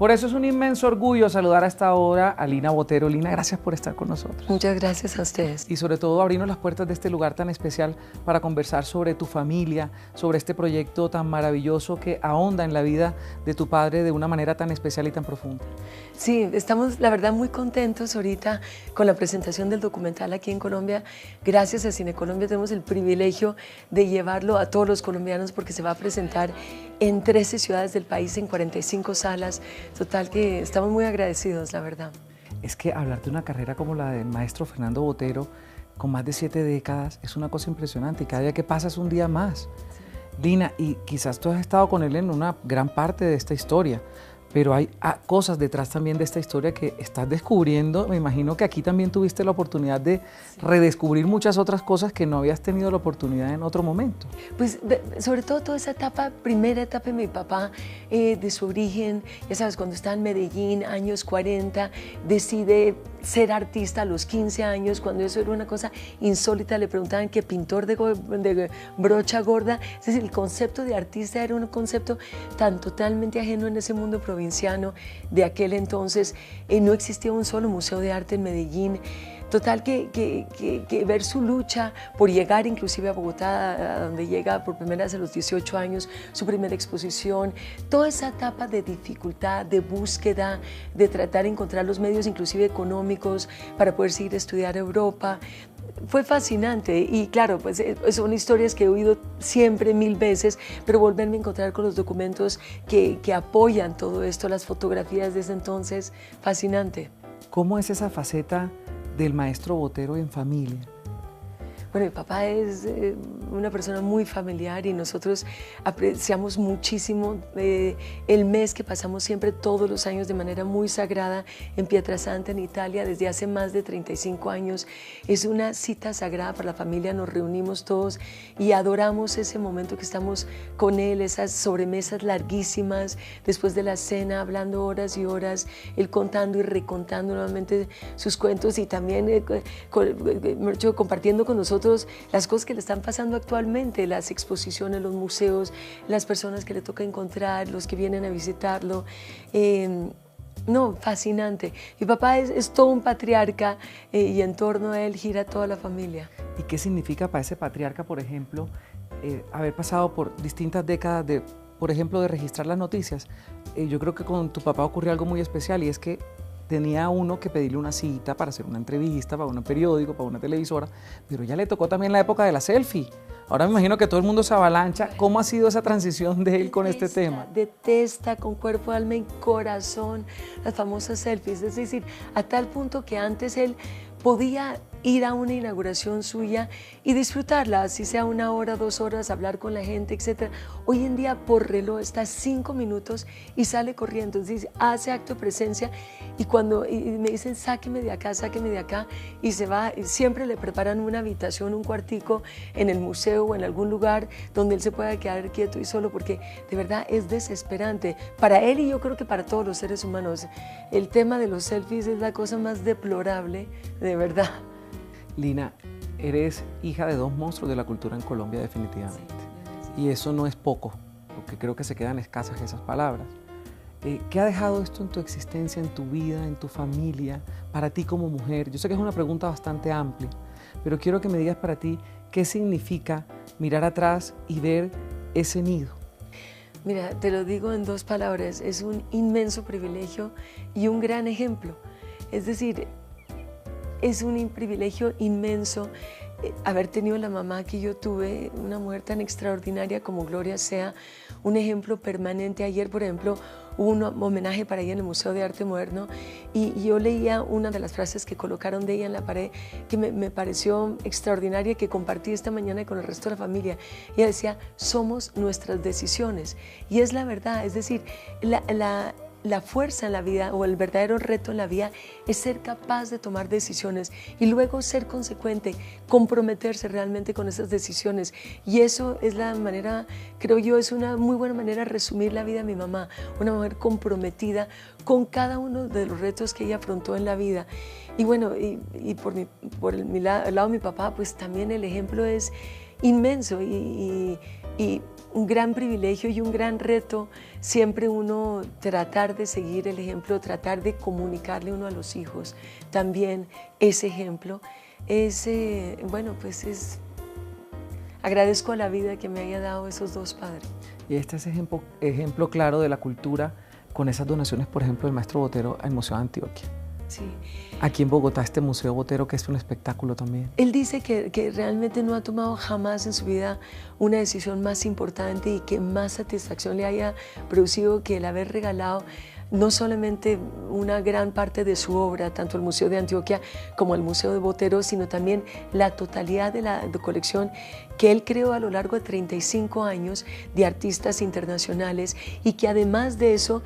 Por eso es un inmenso orgullo saludar a esta hora a Lina Botero. Lina, gracias por estar con nosotros. Muchas gracias a ustedes. Y sobre todo abrirnos las puertas de este lugar tan especial para conversar sobre tu familia, sobre este proyecto tan maravilloso que ahonda en la vida de tu padre de una manera tan especial y tan profunda. Sí, estamos la verdad muy contentos ahorita con la presentación del documental aquí en Colombia. Gracias a Cine Colombia tenemos el privilegio de llevarlo a todos los colombianos porque se va a presentar en 13 ciudades del país, en 45 salas. Total que estamos muy agradecidos, la verdad. Es que hablar de una carrera como la del maestro Fernando Botero, con más de 7 décadas, es una cosa impresionante y cada día que pasa es un día más. Sí. Lina, y quizás tú has estado con él en una gran parte de esta historia, pero hay cosas detrás también de esta historia que estás descubriendo. Me imagino que aquí también tuviste la oportunidad de redescubrir muchas otras cosas que no habías tenido la oportunidad en otro momento. Pues sobre todo toda esa etapa, primera etapa de mi papá, de su origen, ya sabes, cuando está en Medellín, años 40, decide ser artista a los 15 años, cuando eso era una cosa insólita, le preguntaban qué pintor de brocha gorda. Es decir, el concepto de artista era un concepto tan totalmente ajeno en ese mundo provinciano de aquel entonces. No existía un solo museo de arte en Medellín. Total que ver su lucha por llegar inclusive a Bogotá, a donde llega por primera vez a los 18 años, su primera exposición, toda esa etapa de dificultad, de búsqueda, de tratar de encontrar los medios inclusive económicos para poder seguir a estudiar a Europa. Fue fascinante y claro, pues son historias que he oído siempre 1000 veces, pero volverme a encontrar con los documentos que apoyan todo esto, las fotografías de ese entonces, fascinante. ¿Cómo es esa faceta del maestro Botero en familia? Bueno, mi papá es una persona muy familiar y nosotros apreciamos muchísimo el mes que pasamos siempre todos los años de manera muy sagrada en Pietrasanta, en Italia, desde hace más de 35 años. Es una cita sagrada para la familia, nos reunimos todos y adoramos ese momento que estamos con él, esas sobremesas larguísimas, después de la cena, hablando horas y horas, él contando y recontando nuevamente sus cuentos y también compartiendo con nosotros las cosas que le están pasando actualmente, las exposiciones, los museos, las personas que le toca encontrar, los que vienen a visitarlo. No, fascinante. Mi papá es todo un patriarca y en torno a él gira toda la familia. ¿Y qué significa para ese patriarca, por ejemplo, haber pasado por distintas décadas de, por ejemplo, de registrar las noticias? Yo creo que con tu papá ocurrió algo muy especial y es que tenía uno que pedirle una cita para hacer una entrevista, para un periódico, para una televisora, pero ya le tocó también la época de la selfie. Ahora me imagino que todo el mundo se avalancha. ¿Cómo ha sido esa transición de él con este tema? Detesta con cuerpo, alma y corazón las famosas selfies. Es decir, a tal punto que antes él podía ir a una inauguración suya y disfrutarla, así sea 1 hora, 2 horas, hablar con la gente, etc. Hoy en día por reloj está 5 minutos y sale corriendo, entonces hace acto de presencia y cuando me dicen sáqueme de acá y se va, siempre le preparan una habitación, un cuartico en el museo o en algún lugar donde él se pueda quedar quieto y solo, porque de verdad es desesperante para él y yo creo que para todos los seres humanos. El tema de los selfies es la cosa más deplorable, de verdad. Lina, eres hija de 2 monstruos de la cultura en Colombia definitivamente. Y eso no es poco, porque creo que se quedan escasas esas palabras. ¿Qué ha dejado esto en tu existencia, en tu vida, en tu familia, para ti como mujer? Yo sé que es una pregunta bastante amplia, pero quiero que me digas para ti qué significa mirar atrás y ver ese nido. Mira, te lo digo en 2 palabras, es un inmenso privilegio y un gran ejemplo. Es decir, es un privilegio inmenso haber tenido la mamá que yo tuve, una mujer tan extraordinaria como Gloria sea, un ejemplo permanente. Ayer, por ejemplo, hubo un homenaje para ella en el Museo de Arte Moderno y yo leía una de las frases que colocaron de ella en la pared que me pareció extraordinaria, que compartí esta mañana con el resto de la familia. Ella decía, somos nuestras decisiones. Y es la verdad, es decir, la fuerza en la vida o el verdadero reto en la vida es ser capaz de tomar decisiones y luego ser consecuente, comprometerse realmente con esas decisiones. Y eso es la manera, creo yo, es una muy buena manera de resumir la vida de mi mamá, una mujer comprometida con cada uno de los retos que ella afrontó en la vida. Y bueno, por el lado de mi papá, pues también el ejemplo es inmenso y un gran privilegio y un gran reto siempre uno tratar de seguir el ejemplo, tratar de comunicarle uno a los hijos también ese ejemplo. Bueno, pues agradezco a la vida que me haya dado esos dos padres. Y este es ejemplo claro de la cultura con esas donaciones, por ejemplo, del maestro Botero al Museo de Antioquia. Sí. Aquí en Bogotá, este Museo Botero, que es un espectáculo también. Él dice que realmente no ha tomado jamás en su vida una decisión más importante y que más satisfacción le haya producido que el haber regalado no solamente una gran parte de su obra, tanto el Museo de Antioquia como el Museo de Botero, sino también la totalidad de la colección que él creó a lo largo de 35 años de artistas internacionales y que además de eso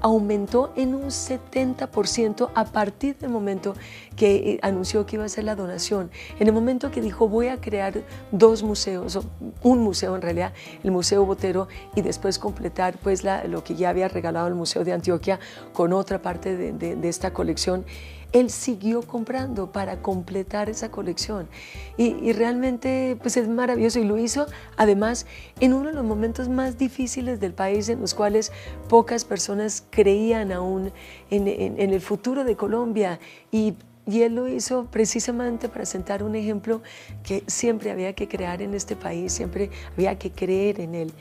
aumentó en un 70% a partir del momento que anunció que iba a hacer la donación. En el momento que dijo voy a crear dos museos, un museo en realidad, el Museo Botero, y después completar pues lo que ya había regalado el Museo de Antioquia con otra parte de esta colección, él siguió comprando para completar esa colección y realmente pues es maravilloso, y lo hizo además en uno de los momentos más difíciles del país, en los cuales pocas personas creían aún en el futuro de Colombia, y él lo hizo precisamente para sentar un ejemplo que siempre había que crear en este país, siempre había que creer en él.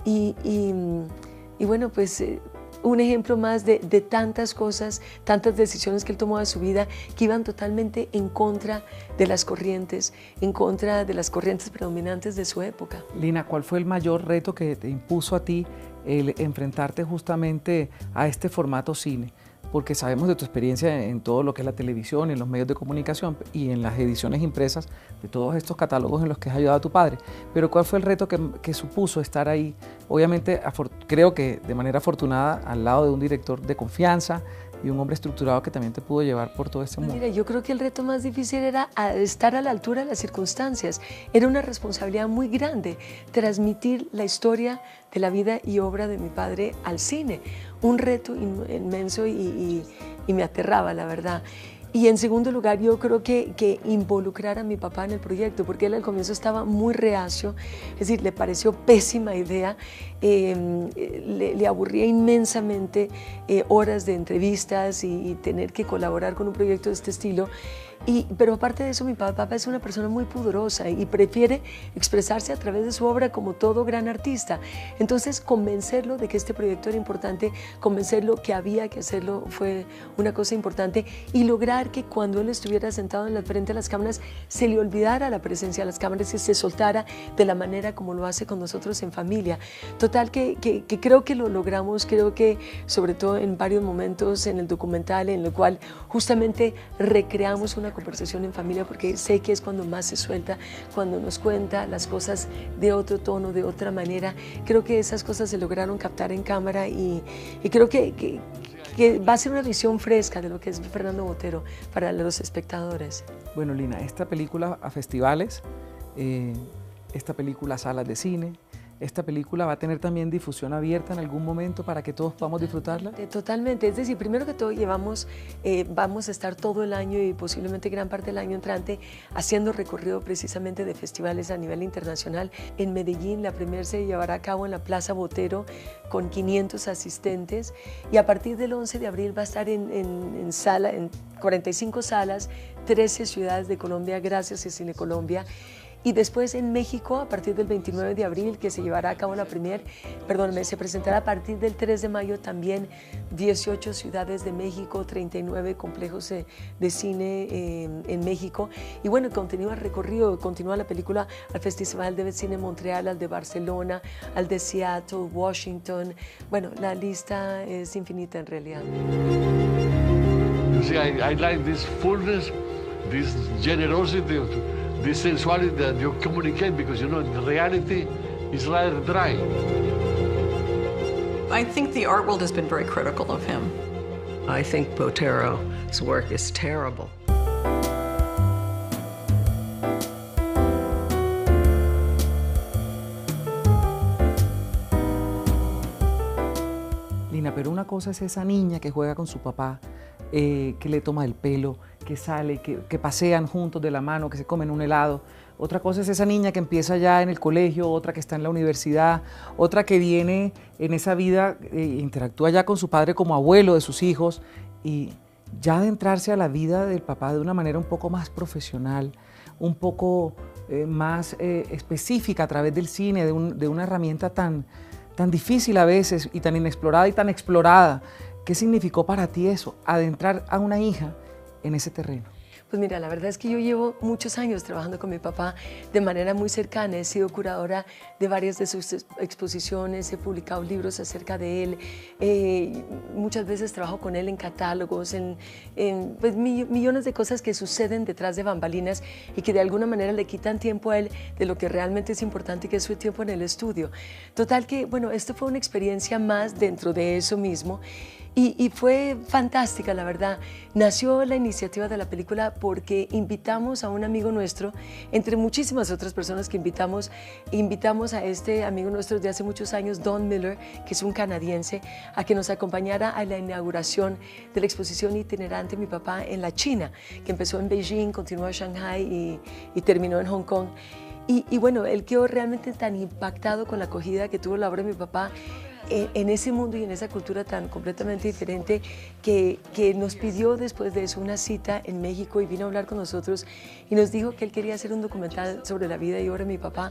Y bueno, pues un ejemplo más de tantas cosas, tantas decisiones que él tomó de su vida que iban totalmente en contra de las corrientes, predominantes de su época. Lina, ¿cuál fue el mayor reto que te impuso a ti el enfrentarte justamente a este formato cine? Porque sabemos de tu experiencia en todo lo que es la televisión, en los medios de comunicación y en las ediciones impresas de todos estos catálogos en los que has ayudado a tu padre. Pero ¿cuál fue el reto que supuso estar ahí? Obviamente, creo que de manera afortunada, al lado de un director de confianza y un hombre estructurado que también te pudo llevar por todo este mundo. Mira, yo creo que el reto más difícil era estar a la altura de las circunstancias. Era una responsabilidad muy grande transmitir la historia de la vida y obra de mi padre al cine. Un reto inmenso y me aterraba, la verdad. Y en segundo lugar, yo creo que involucrar a mi papá en el proyecto, porque él al comienzo estaba muy reacio, es decir, le pareció pésima idea, le aburría inmensamente horas de entrevistas y tener que colaborar con un proyecto de este estilo. Pero aparte de eso, mi papá es una persona muy pudorosa y prefiere expresarse a través de su obra como todo gran artista. Entonces, convencerlo de que este proyecto era importante, convencerlo que había que hacerlo, fue una cosa importante, y lograr que cuando él estuviera sentado en la frente de las cámaras se le olvidara la presencia de las cámaras y se soltara de la manera como lo hace con nosotros en familia. Total, que creo que lo logramos, creo que sobre todo en varios momentos en el documental, en el cual justamente recreamos una conversación en familia, porque sé que es cuando más se suelta, cuando nos cuenta las cosas de otro tono, de otra manera. Creo que esas cosas se lograron captar en cámara y creo que va a ser una visión fresca de lo que es Fernando Botero para los espectadores. Bueno, Lina, esta película a festivales, esta película a salas de cine, ¿esta película va a tener también difusión abierta en algún momento para que todos podamos disfrutarla? Totalmente, es decir, primero que todo vamos a estar todo el año y posiblemente gran parte del año entrante haciendo recorrido precisamente de festivales a nivel internacional. En Medellín la premier se llevará a cabo en la Plaza Botero con 500 asistentes, y a partir del 11 de abril va a estar en 45 salas, 13 ciudades de Colombia, gracias a Cine Colombia. Y después en México, a partir del 29 de abril, que se llevará a cabo la premier, se presentará a partir del 3 de mayo también 18 ciudades de México, 39 complejos de cine en México. Y bueno, continúa el recorrido, continúa la película al Festival de Cine Montreal, al de Barcelona, al de Seattle, Washington. Bueno, la lista es infinita en realidad. You see, I like this fullness, this generosity, this sensuality that you communicate, because you know the reality is rather dry. I think the art world has been very critical of him. I think Botero's work is terrible. Lina, pero una cosa es esa niña que juega con su papá, que le toma el pelo, que sale, que pasean juntos de la mano, que se comen un helado. otra cosa es esa niña que empieza ya en el colegio, otra que está en la universidad, otra que viene en esa vida, interactúa ya con su padre como abuelo de sus hijos y ya adentrarse a la vida del papá de una manera un poco más profesional, un poco más específica a través del cine, de una herramienta tan difícil a veces y tan inexplorada y tan explorada. ¿Qué significó para ti eso, adentrar a una hija en ese terreno? Pues mira, la verdad es que yo llevo muchos años trabajando con mi papá de manera muy cercana. He sido curadora de varias de sus exposiciones, he publicado libros acerca de él, muchas veces trabajo con él en catálogos, pues, millones de cosas que suceden detrás de bambalinas y que de alguna manera le quitan tiempo a él de lo que realmente es importante, que es su tiempo en el estudio. Total que, bueno, esto fue una experiencia más dentro de eso mismo. Y fue fantástica, la verdad. Nació la iniciativa de la película porque invitamos a un amigo nuestro, entre muchísimas otras personas que invitamos a este amigo nuestro de hace muchos años, Don Miller, que es un canadiense, a que nos acompañara a la inauguración de la exposición itinerante Mi Papá en la China, que empezó en Beijing, continuó en Shanghai y terminó en Hong Kong. Y bueno, él quedó realmente tan impactado con la acogida que tuvo la obra de mi papá en ese mundo y en esa cultura tan completamente diferente que nos pidió después de eso una cita en México y vino a hablar con nosotros y nos dijo que él quería hacer un documental sobre la vida y obra de mi papá,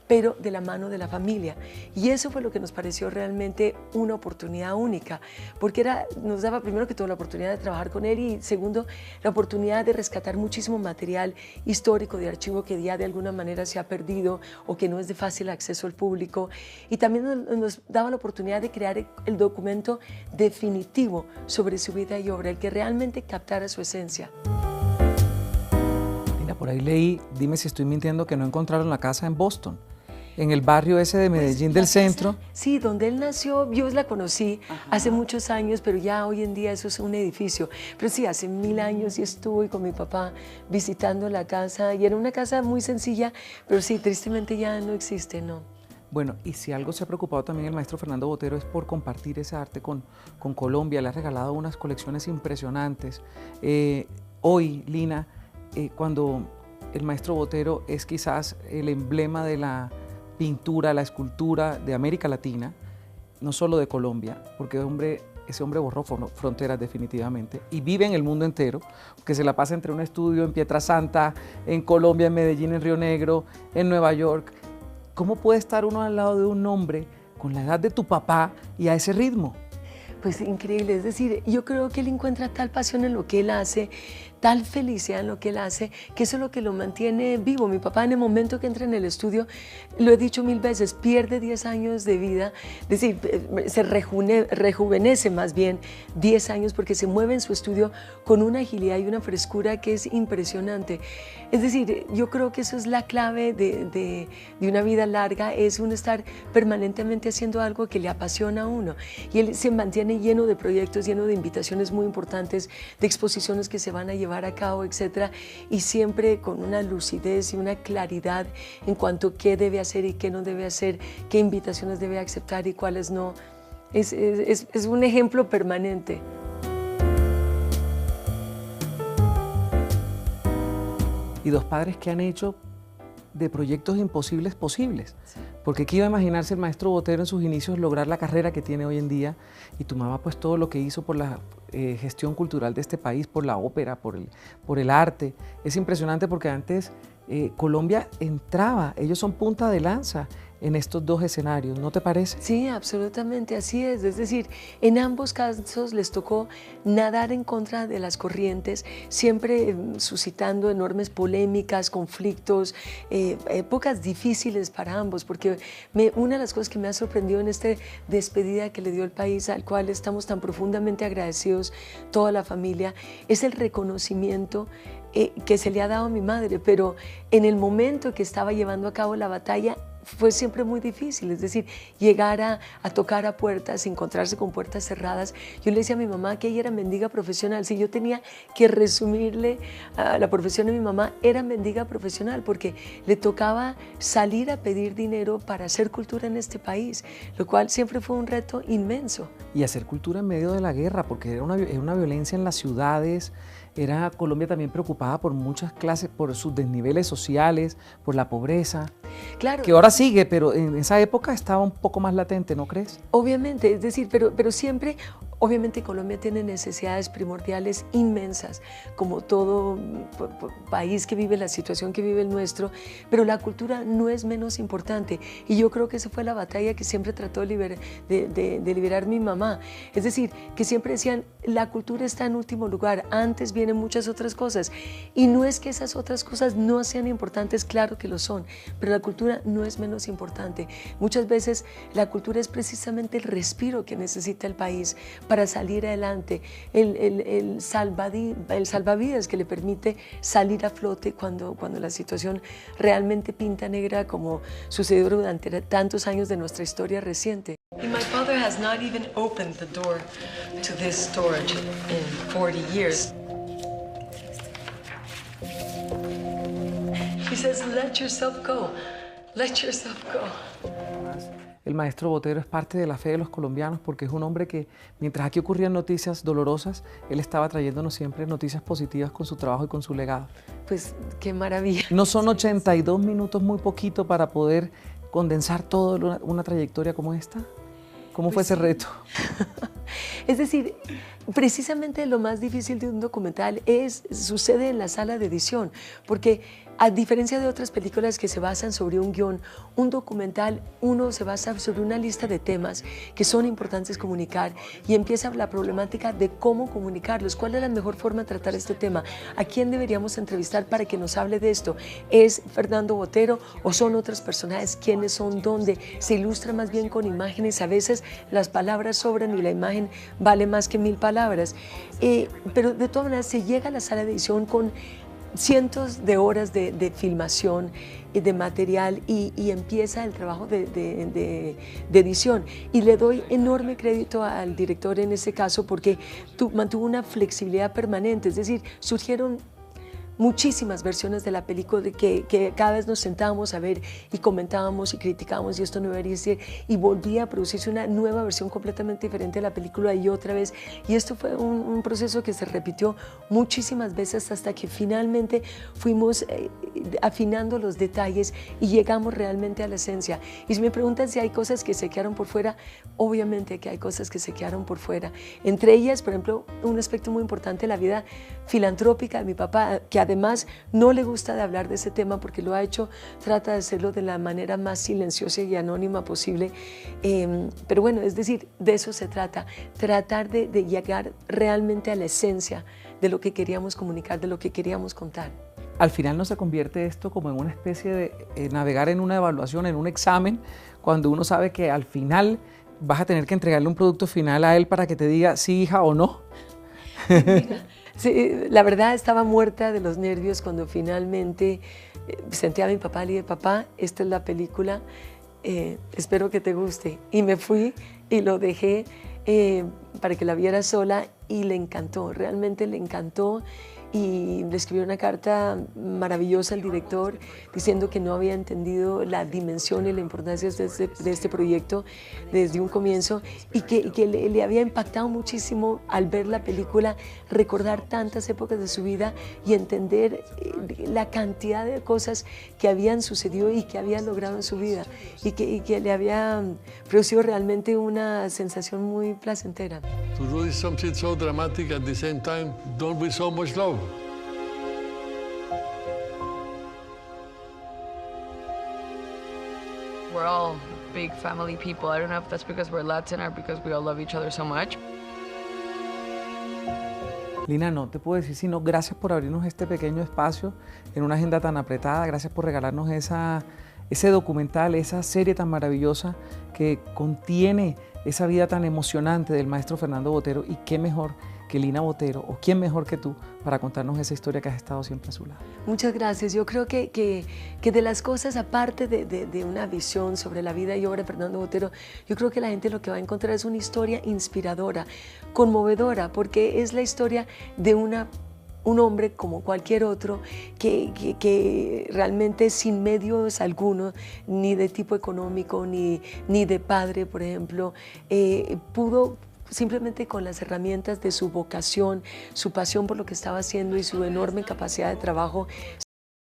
pero de la mano de la familia. Y eso fue lo que nos pareció realmente una oportunidad única, porque nos daba primero que todo la oportunidad de trabajar con él y segundo, la oportunidad de rescatar muchísimo material histórico de archivo que ya de alguna manera se ha perdido o que no es de fácil acceso al público. Y también nos daba la oportunidad de crear el documento definitivo sobre su vida y obra, el que realmente captara su esencia. Mira, por ahí leí, dime si estoy mintiendo, que no encontraron la casa en Boston. En el barrio ese de Medellín, del centro. Sí, donde él nació, yo la conocí hace muchos años, pero ya hoy en día eso es un edificio. Pero sí, hace 1000 años sí estuve con mi papá visitando la casa y era una casa muy sencilla, pero sí, tristemente ya no existe, ¿no? Bueno, y si algo se ha preocupado también el maestro Fernando Botero es por compartir ese arte con Colombia. Le ha regalado unas colecciones impresionantes. Hoy, Lina, cuando el maestro Botero es quizás el emblema de la pintura, la escultura de América Latina, no solo de Colombia, porque ese hombre borró fronteras definitivamente y vive en el mundo entero, que se la pasa entre un estudio en Pietrasanta, en Colombia, en Medellín, en Río Negro, en Nueva York. ¿Cómo puede estar uno al lado de un hombre con la edad de tu papá y a ese ritmo? Pues increíble, es decir, yo creo que él encuentra tal pasión en lo que él hace, tal felicidad en lo que él hace, que eso es lo que lo mantiene vivo. Mi papá, en el momento que entra en el estudio, lo he dicho 1000 veces, pierde 10 años de vida, es decir, se rejuvenece más bien 10 años porque se mueve en su estudio con una agilidad y una frescura que es impresionante. Es decir, yo creo que eso es la clave de una vida larga, es uno estar permanentemente haciendo algo que le apasiona a uno. Y él se mantiene lleno de proyectos, lleno de invitaciones muy importantes, de exposiciones que se van a llevar a cabo, etcétera, y siempre con una lucidez y una claridad en cuanto a qué debe hacer y qué no debe hacer, qué invitaciones debe aceptar y cuáles no. Es un ejemplo permanente. Y dos padres que han hecho de proyectos imposibles posibles. Porque ¿qué iba a imaginarse el maestro Botero en sus inicios lograr la carrera que tiene hoy en día? Y tu mamá pues todo lo que hizo por la gestión cultural de este país, por la ópera, por el arte. Es impresionante porque antes Colombia entraba, ellos son punta de lanza en estos dos escenarios, ¿no te parece? Sí, absolutamente, así es. Es decir, en ambos casos les tocó nadar en contra de las corrientes, siempre suscitando enormes polémicas, conflictos, épocas difíciles para ambos, porque una de las cosas que me ha sorprendido en esta despedida que le dio el país, al cual estamos tan profundamente agradecidos toda la familia, es el reconocimiento que se le ha dado a mi madre, pero en el momento que estaba llevando a cabo la batalla, fue siempre muy difícil, es decir, llegar a tocar a puertas, encontrarse con puertas cerradas. Yo le decía a mi mamá que ella era mendiga profesional. Si yo tenía que resumirle a la profesión de mi mamá, era mendiga profesional, porque le tocaba salir a pedir dinero para hacer cultura en este país, lo cual siempre fue un reto inmenso. Y hacer cultura en medio de la guerra, porque era una violencia en las ciudades, era Colombia también preocupada por muchas clases, por sus desniveles sociales, por la pobreza. Claro. Que ahora sigue, pero en esa época estaba un poco más latente, ¿no crees? Obviamente, es decir, pero siempre, obviamente Colombia tiene necesidades primordiales inmensas, como todo país que vive la situación que vive el nuestro, pero la cultura no es menos importante. Y yo creo que esa fue la batalla que siempre trató de liberar mi mamá. Es decir, que siempre decían, la cultura está en último lugar, antes vienen muchas otras cosas. Y no es que esas otras cosas no sean importantes, claro que lo son, pero la cultura no es menos importante. Muchas veces la cultura es precisamente el respiro que necesita el país para salir adelante, el salvavidas que le permite salir a flote cuando la situación realmente pinta negra, como sucedió durante tantos años de nuestra historia reciente. My father has not even opened the door to this storage in 40 years. He says, let yourself go. Let yourself go. El maestro Botero es parte de la fe de los colombianos porque es un hombre que, mientras aquí ocurrían noticias dolorosas, él estaba trayéndonos siempre noticias positivas con su trabajo y con su legado. Pues qué maravilla. No son 82 minutos muy poquito para poder condensar toda una trayectoria como esta. ¿Cómo fue ese reto? Es decir, precisamente lo más difícil de un documental sucede en la sala de edición, porque a diferencia de otras películas que se basan sobre un guión, un documental uno se basa sobre una lista de temas que son importantes comunicar y empieza la problemática de cómo comunicarlos, cuál es la mejor forma de tratar este tema, a quién deberíamos entrevistar para que nos hable de esto. ¿Es Fernando Botero o son otros personajes? ¿Quiénes son? ¿Dónde? Se ilustra más bien con imágenes, a veces las palabras sobran y la imagen vale más que 1000 palabras, pero de todas maneras se llega a la sala de edición con cientos de horas de filmación y de material y empieza el trabajo de edición. Y le doy enorme crédito al director en ese caso porque mantuvo una flexibilidad permanente, es decir, surgieron muchísimas versiones de la película que cada vez nos sentábamos a ver y comentábamos y criticábamos y esto no debería ser, y volvía a producirse una nueva versión completamente diferente de la película y otra vez, y esto fue un proceso que se repitió muchísimas veces hasta que finalmente fuimos afinando los detalles y llegamos realmente a la esencia. Y si me preguntan si hay cosas que se quedaron por fuera, obviamente que hay cosas que se quedaron por fuera, entre ellas, por ejemplo, un aspecto muy importante de la vida filantrópica de mi papá, que además no le gusta de hablar de ese tema porque lo ha hecho, trata de hacerlo de la manera más silenciosa y anónima posible, pero bueno, es decir, de eso se trata, tratar de llegar realmente a la esencia de lo que queríamos comunicar, de lo que queríamos contar. Al final no se convierte esto como en una especie de navegar en una evaluación, en un examen, cuando uno sabe que al final vas a tener que entregarle un producto final a él para que te diga sí, hija, o no. Mira, sí, la verdad estaba muerta de los nervios cuando finalmente senté a mi papá y le dije, papá, esta es la película, espero que te guste. Y me fui y lo dejé para que la viera sola y le encantó, realmente le encantó. Y le escribió una carta maravillosa al director diciendo que no había entendido la dimensión y la importancia de este proyecto desde un comienzo y que le había impactado muchísimo al ver la película, recordar tantas épocas de su vida y entender la cantidad de cosas que habían sucedido y que había logrado en su vida y que le había producido realmente una sensación muy placentera. To do something so dramatic at the same time, don't be so much love. We're all big family people. I don't know if that's because we're Latin or because we all love each other so much. Lina, no te puedo decir sino gracias por abrirnos este pequeño espacio en una agenda tan apretada, gracias por regalarnos ese documental, esa serie tan maravillosa que contiene esa vida tan emocionante del maestro Fernando Botero, y qué mejor que Lina Botero, o quién mejor que tú, para contarnos esa historia que has estado siempre a su lado. Muchas gracias. Yo creo que de las cosas, aparte de una visión sobre la vida y obra de Fernando Botero, yo creo que la gente lo que va a encontrar es una historia inspiradora, conmovedora, porque es la historia de un hombre como cualquier otro que realmente sin medios alguno, ni de tipo económico, ni de padre, por ejemplo, pudo simplemente con las herramientas de su vocación, su pasión por lo que estaba haciendo y su enorme capacidad de trabajo,